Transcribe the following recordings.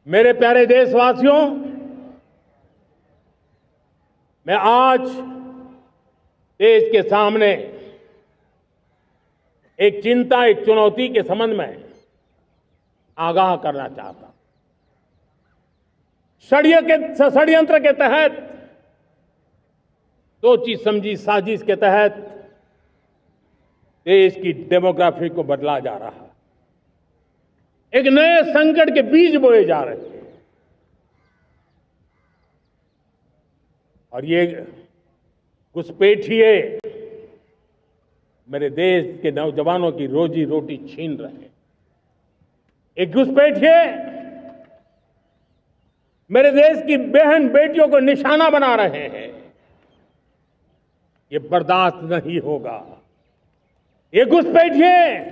मेरे प्यारे देशवासियों, मैं आज देश के सामने एक चिंता, एक चुनौती के संबंध में आगाह करना चाहता हूं। षड्यंत्र के तहत, सोची समझी साजिश के तहत देश की डेमोग्राफी को बदला जा रहा है। एक नए संकट के बीज बोए जा रहे हैं और ये घुसपैठिए मेरे देश के नौजवानों की रोजी रोटी छीन रहे हैं। एक घुसपैठिए मेरे देश की बहन बेटियों को निशाना बना रहे हैं। ये बर्दाश्त नहीं होगा। ये घुसपैठिए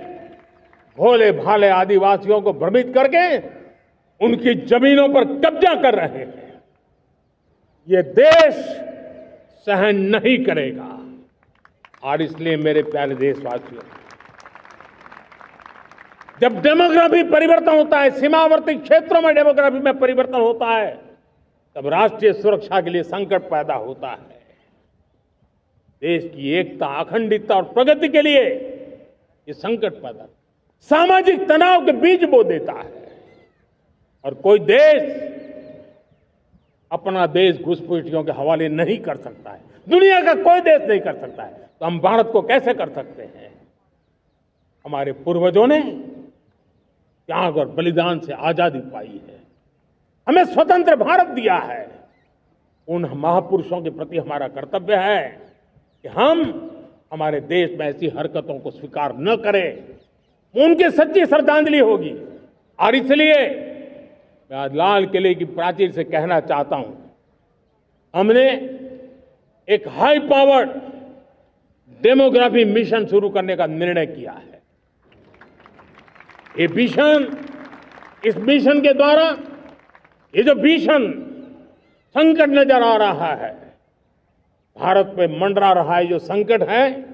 भोले भाले आदिवासियों को भ्रमित करके उनकी जमीनों पर कब्जा कर रहे हैं। ये देश सहन नहीं करेगा। और इसलिए मेरे प्यारे देशवासियों, जब डेमोग्राफी परिवर्तन होता है, सीमावर्ती क्षेत्रों में डेमोग्राफी में परिवर्तन होता है, तब राष्ट्रीय सुरक्षा के लिए संकट पैदा होता है। देश की एकता, अखंडता और प्रगति के लिए ये संकट पैदा, सामाजिक तनाव के बीज बो देता है। और कोई देश अपना देश घुसपैठियों के हवाले नहीं कर सकता है। दुनिया का कोई देश नहीं कर सकता है, तो हम भारत को कैसे कर सकते हैं? हमारे पूर्वजों ने त्याग और बलिदान से आजादी पाई है, हमें स्वतंत्र भारत दिया है। उन महापुरुषों के प्रति हमारा कर्तव्य है कि हम हमारे देश में ऐसी हरकतों को स्वीकार न करें। उनकी सच्ची श्रद्धांजलि होगी। और इसलिए मैं आज लाल किले की प्राचीर से कहना चाहता हूं, हमने एक हाई पावर्ड डेमोग्राफी मिशन शुरू करने का निर्णय किया है। ये मिशन, इस मिशन के द्वारा ये जो भीषण संकट नजर आ रहा है, भारत पे मंडरा रहा है जो संकट है,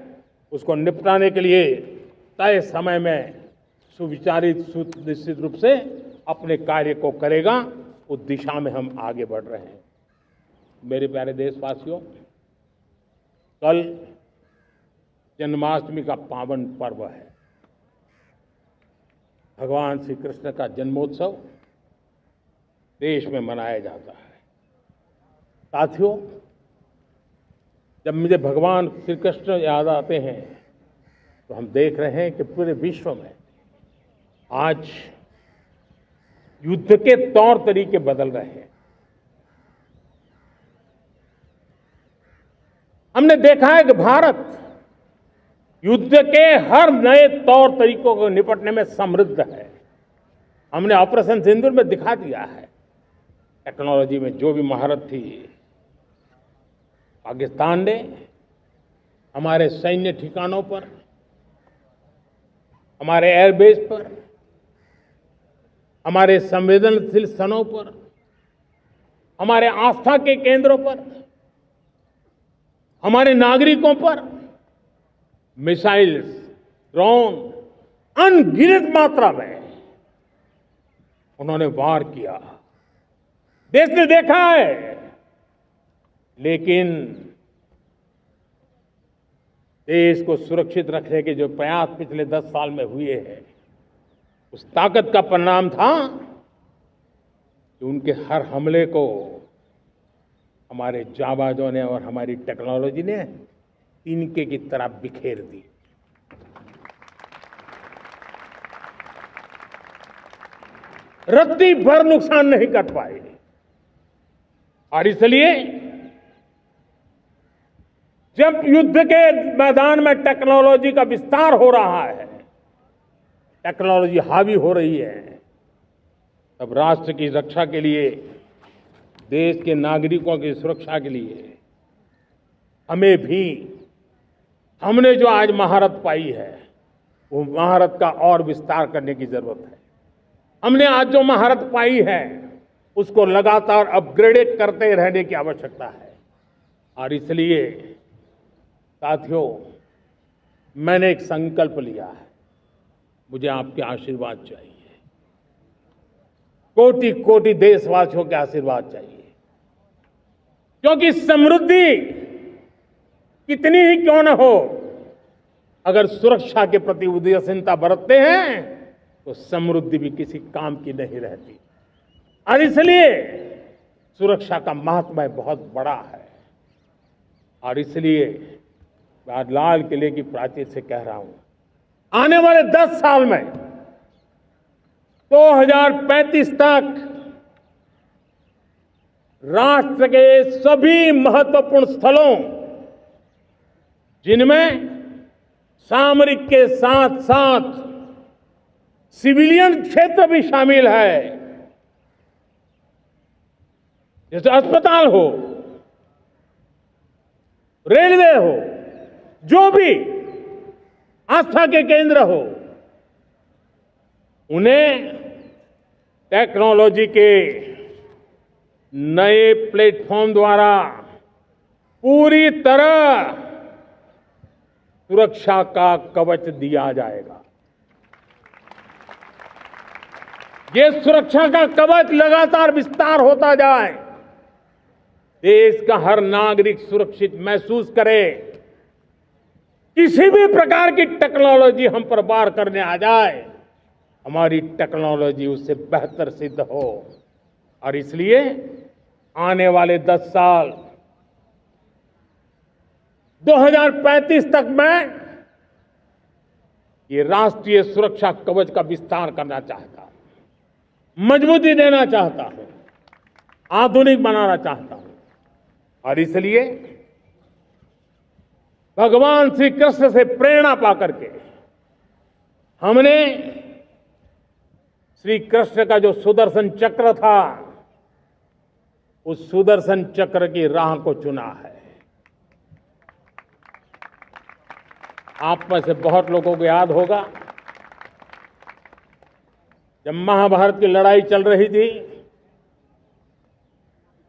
उसको निपटाने के लिए तय समय में सुविचारित, सुनिश्चित रूप से अपने कार्य को करेगा। उस दिशा में हम आगे बढ़ रहे हैं। मेरे प्यारे देशवासियों, कल जन्माष्टमी का पावन पर्व है। भगवान श्री कृष्ण का जन्मोत्सव देश में मनाया जाता है। साथियों, जब मुझे भगवान श्री कृष्ण याद आते हैं तो हम देख रहे हैं कि पूरे विश्व में आज युद्ध के तौर तरीके बदल रहे हैं। हमने देखा है कि भारत युद्ध के हर नए तौर तरीकों को निपटने में समृद्ध है। हमने ऑपरेशन सिंदूर में दिखा दिया है। टेक्नोलॉजी में जो भी महारत थी, पाकिस्तान ने हमारे सैन्य ठिकानों पर, हमारे एयरबेस पर, हमारे संवेदनशील स्थानों पर, हमारे आस्था के केंद्रों पर, हमारे नागरिकों पर मिसाइल्स, ड्रोन अनगिनत मात्रा में उन्होंने वार किया। देश ने देखा है। लेकिन देश को सुरक्षित रखने के जो प्रयास पिछले 10 साल में हुए हैं, उस ताकत का परिणाम था कि उनके हर हमले को हमारे जाबाजों ने और हमारी टेक्नोलॉजी ने तिनके की तरह बिखेर दी। रत्ती भर नुकसान नहीं कर पाए। और इसलिए जब युद्ध के मैदान में टेक्नोलॉजी का विस्तार हो रहा है, टेक्नोलॉजी हावी हो रही है, तब राष्ट्र की रक्षा के लिए, देश के नागरिकों की सुरक्षा के लिए हमें भी, हमने जो आज महारत पाई है, वो महारत का और विस्तार करने की जरूरत है। हमने आज जो महारत पाई है, उसको लगातार अपग्रेडेड करते रहने की आवश्यकता है। और इसलिए साथियों, मैंने एक संकल्प लिया है। मुझे आपके आशीर्वाद चाहिए। कोटि कोटि देशवासियों के आशीर्वाद चाहिए, क्योंकि समृद्धि कितनी ही क्यों न हो, अगर सुरक्षा के प्रति उदासीनता बरतते हैं तो समृद्धि भी किसी काम की नहीं रहती। और इसलिए सुरक्षा का महत्व बहुत बड़ा है। और इसलिए मैं आज लाल किले की प्राचीर से कह रहा हूं, आने वाले 10 साल में 2035 तक राष्ट्र के सभी महत्वपूर्ण स्थलों, जिनमें सामरिक के साथ साथ सिविलियन क्षेत्र भी शामिल है, जैसे अस्पताल हो, रेलवे हो, जो भी आस्था के केंद्र हो, उन्हें टेक्नोलॉजी के नए प्लेटफॉर्म द्वारा पूरी तरह सुरक्षा का कवच दिया जाएगा। ये सुरक्षा का कवच लगातार विस्तार होता जाए, देश का हर नागरिक सुरक्षित महसूस करे, किसी भी प्रकार की टेक्नोलॉजी हम पर वार करने आ जाए, हमारी टेक्नोलॉजी उससे बेहतर सिद्ध हो। और इसलिए आने वाले 10 साल 2035 तक मैं ये राष्ट्रीय सुरक्षा कवच का विस्तार करना चाहता हूं, मजबूती देना चाहता हूं, आधुनिक बनाना चाहता हूं। और इसलिए भगवान श्री कृष्ण से प्रेरणा पाकर के हमने श्री कृष्ण का जो सुदर्शन चक्र था, उस सुदर्शन चक्र की राह को चुना है। आप में से बहुत लोगों को याद होगा, जब महाभारत की लड़ाई चल रही थी,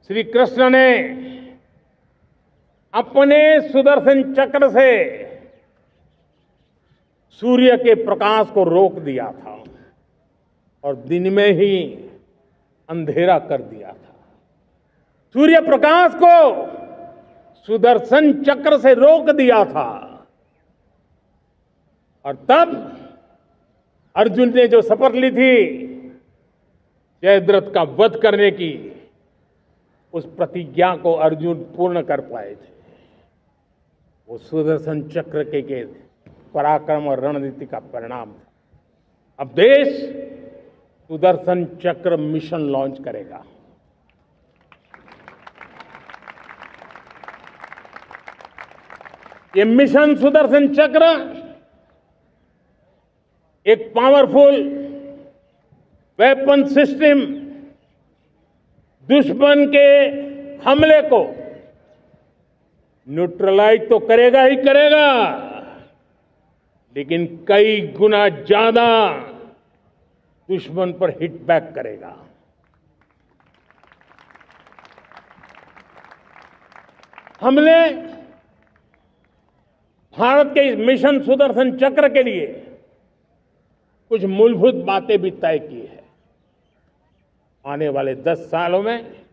श्री कृष्ण ने अपने सुदर्शन चक्र से सूर्य के प्रकाश को रोक दिया था और दिन में ही अंधेरा कर दिया था। सूर्य प्रकाश को सुदर्शन चक्र से रोक दिया था। और तब अर्जुन ने जो शपथ ली थी जयद्रथ का वध करने की, उस प्रतिज्ञा को अर्जुन पूर्ण कर पाए थे। वो सुदर्शन चक्र के पराक्रम और रणनीति का परिणाम था। अब देश सुदर्शन चक्र मिशन लॉन्च करेगा। ये मिशन सुदर्शन चक्र एक पावरफुल वेपन सिस्टम दुश्मन के हमले को न्यूट्रलाइज तो करेगा ही करेगा, लेकिन कई गुना ज्यादा दुश्मन पर हिट बैक करेगा। हमने भारत के इस मिशन सुदर्शन चक्र के लिए कुछ मूलभूत बातें भी तय की है। आने वाले 10 सालों में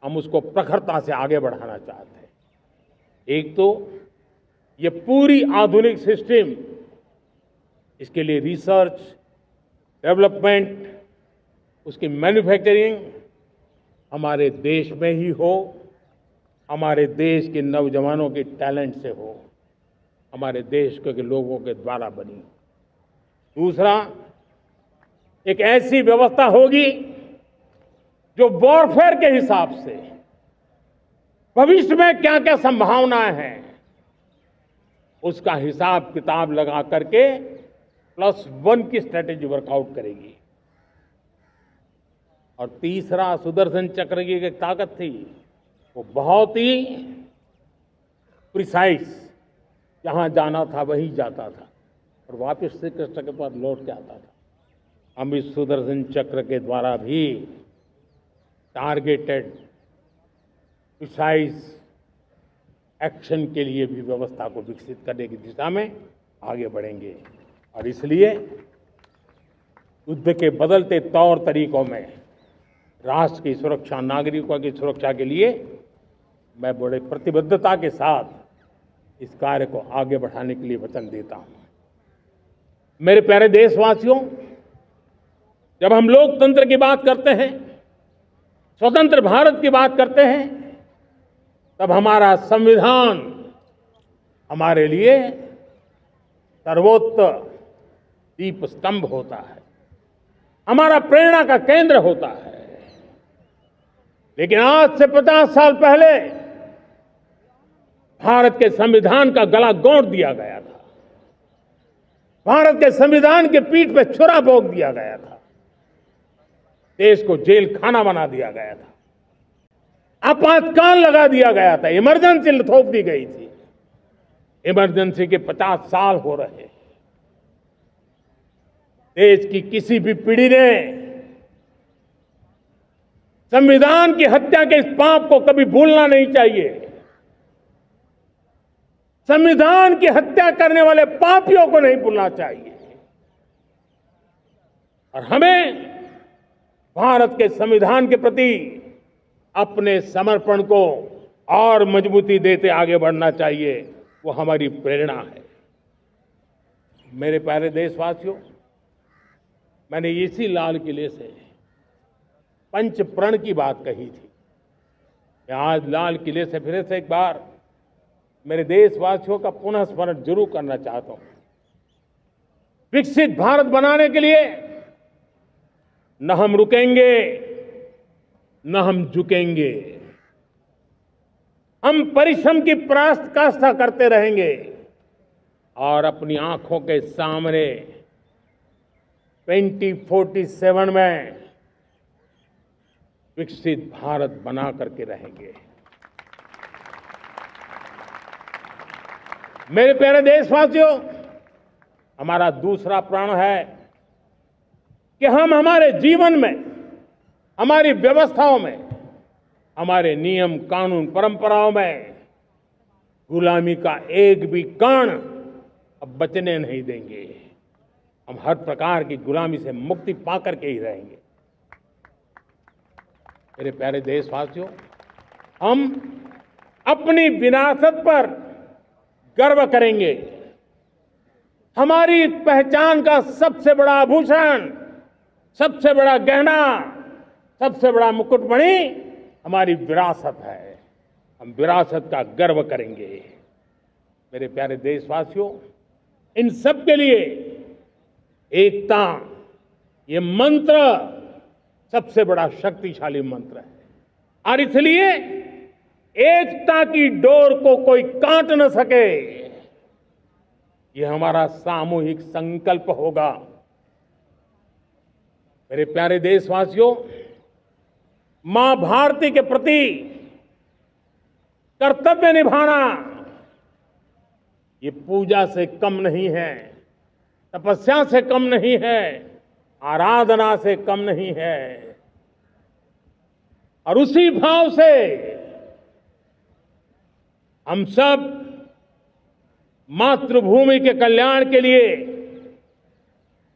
हम उसको प्रखरता से आगे बढ़ाना चाहते हैं। एक तो ये पूरी आधुनिक सिस्टम, इसके लिए रिसर्च, डेवलपमेंट, उसकी मैन्युफैक्चरिंग हमारे देश में ही हो, हमारे देश के नौजवानों के टैलेंट से हो, हमारे देश के लोगों के द्वारा बनी। दूसरा, एक ऐसी व्यवस्था होगी जो वॉरफेयर के हिसाब से भविष्य में क्या क्या संभावनाएं हैं, उसका हिसाब किताब लगा करके +1 की स्ट्रेटेजी वर्कआउट करेगी। और तीसरा, सुदर्शन चक्र की एक ताकत थी, वो बहुत ही प्रिसाइज, जहां जाना था वहीं जाता था और वापस श्री कृष्ण के पास लौट के आता था। हम इस सुदर्शन चक्र के द्वारा भी टारगेटेड प्रिसाइज एक्शन के लिए भी व्यवस्था को विकसित करने की दिशा में आगे बढ़ेंगे। और इसलिए युद्ध के बदलते तौर तरीकों में राष्ट्र की सुरक्षा, नागरिकों की सुरक्षा के लिए मैं बड़े प्रतिबद्धता के साथ इस कार्य को आगे बढ़ाने के लिए वचन देता हूं। मेरे प्यारे देशवासियों, जब हम लोकतंत्र की बात करते हैं, स्वतंत्र भारत की बात करते हैं, तब हमारा संविधान हमारे लिए सर्वोच्च दीप स्तंभ होता है, हमारा प्रेरणा का केंद्र होता है। लेकिन आज से 50 साल पहले भारत के संविधान का गला घोंट दिया गया था, भारत के संविधान के पीठ पे छुरा भोंक दिया गया था, देश को जेल खाना बना दिया गया था, आपातकाल लगा दिया गया था, इमरजेंसी थोप दी गई थी। इमरजेंसी के 50 साल हो रहे हैं। देश की किसी भी पीढ़ी ने संविधान की हत्या के इस पाप को कभी भूलना नहीं चाहिए। संविधान की हत्या करने वाले पापियों को नहीं भूलना चाहिए। और हमें भारत के संविधान के प्रति अपने समर्पण को और मजबूती देते आगे बढ़ना चाहिए। वो हमारी प्रेरणा है। मेरे प्यारे देशवासियों, मैंने इसी लाल किले से पंच प्रण की बात कही थी। मैं आज लाल किले से फिर से एक बार मेरे देशवासियों का पुनः स्मरण जरूर करना चाहता हूं। विकसित भारत बनाने के लिए न हम रुकेंगे, न हम झुकेंगे। हम परिश्रम की पराकाष्ठा करते रहेंगे और अपनी आंखों के सामने 2047 में विकसित भारत बना करके रहेंगे। मेरे प्यारे देशवासियों, हमारा दूसरा प्रण है कि हम हमारे जीवन में, हमारी व्यवस्थाओं में, हमारे नियम, कानून, परंपराओं में गुलामी का एक भी कण अब बचने नहीं देंगे। हम हर प्रकार की गुलामी से मुक्ति पाकर के ही रहेंगे। मेरे प्यारे देशवासियों, हम अपनी विरासत पर गर्व करेंगे। हमारी पहचान का सबसे बड़ा आभूषण, सबसे बड़ा गहना, सबसे बड़ा मुकुटमणि हमारी विरासत है। हम विरासत का गर्व करेंगे। मेरे प्यारे देशवासियों, इन सब के लिए एकता, ये मंत्र सबसे बड़ा शक्तिशाली मंत्र है। और इसलिए एकता की डोर को कोई काट न सके, ये हमारा सामूहिक संकल्प होगा। मेरे प्यारे देशवासियों, मां भारती के प्रति कर्तव्य निभाना ये पूजा से कम नहीं है, तपस्या से कम नहीं है, आराधना से कम नहीं है। और उसी भाव से हम सब मातृभूमि के कल्याण के लिए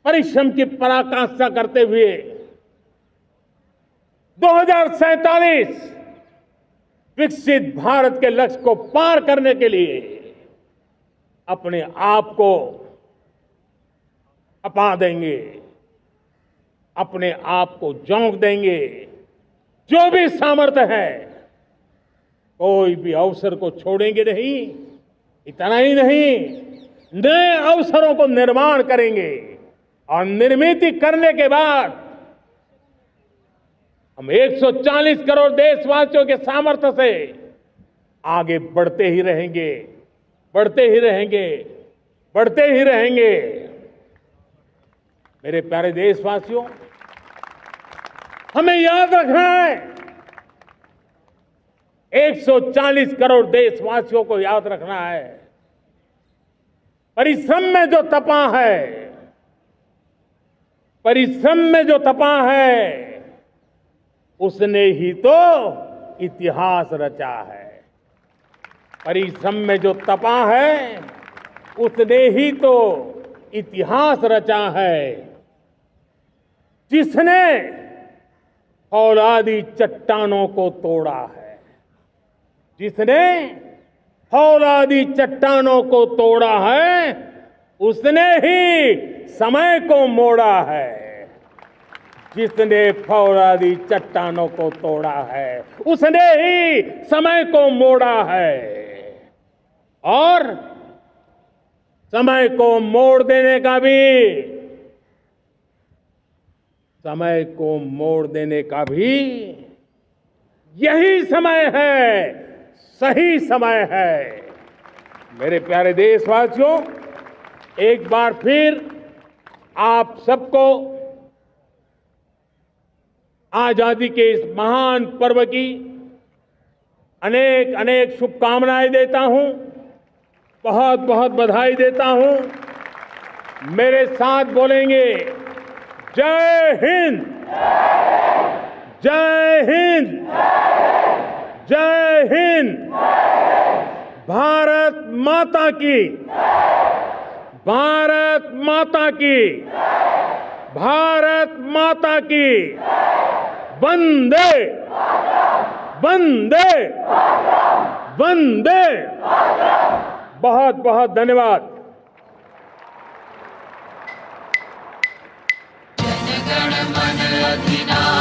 परिश्रम की पराकाष्ठा करते हुए 2047 विकसित भारत के लक्ष्य को पार करने के लिए अपने आप को अपा देंगे, अपने आप को झोंक देंगे। जो भी सामर्थ्य है, कोई भी अवसर को छोड़ेंगे नहीं। इतना ही नहीं, नए अवसरों को निर्माण करेंगे और निर्मित करने के बाद हम 140 करोड़ देशवासियों के सामर्थ्य से आगे बढ़ते ही रहेंगे, बढ़ते ही रहेंगे, बढ़ते ही रहेंगे। मेरे प्यारे देशवासियों, हमें याद रखना है, 140 करोड़ देशवासियों को याद रखना है, परिश्रम में जो तपा है, परिश्रम में जो तपा है, उसने ही तो इतिहास रचा है। परिश्रम में जो तपा है, उसने ही तो इतिहास रचा है। जिसने फौलादी चट्टानों को तोड़ा है, जिसने फौलादी चट्टानों को तोड़ा है, उसने ही समय को मोड़ा है। जिसने फौलादी चट्टानों को तोड़ा है, उसने ही समय को मोड़ा है। और समय को मोड़ देने का भी, समय को मोड़ देने का भी यही समय है, सही समय है। मेरे प्यारे देशवासियों, एक बार फिर आप सबको आजादी के इस महान पर्व की अनेक अनेक शुभकामनाएं देता हूं, बहुत बहुत बधाई देता हूं। मेरे साथ बोलेंगे, जय हिंद, जय हिंद, जय हिंद। भारत माता की, भारत माता की, भारत माता की। वंदे, वंदे, वंदे। बहुत बहुत धन्यवाद। जनगण मन अधिनायक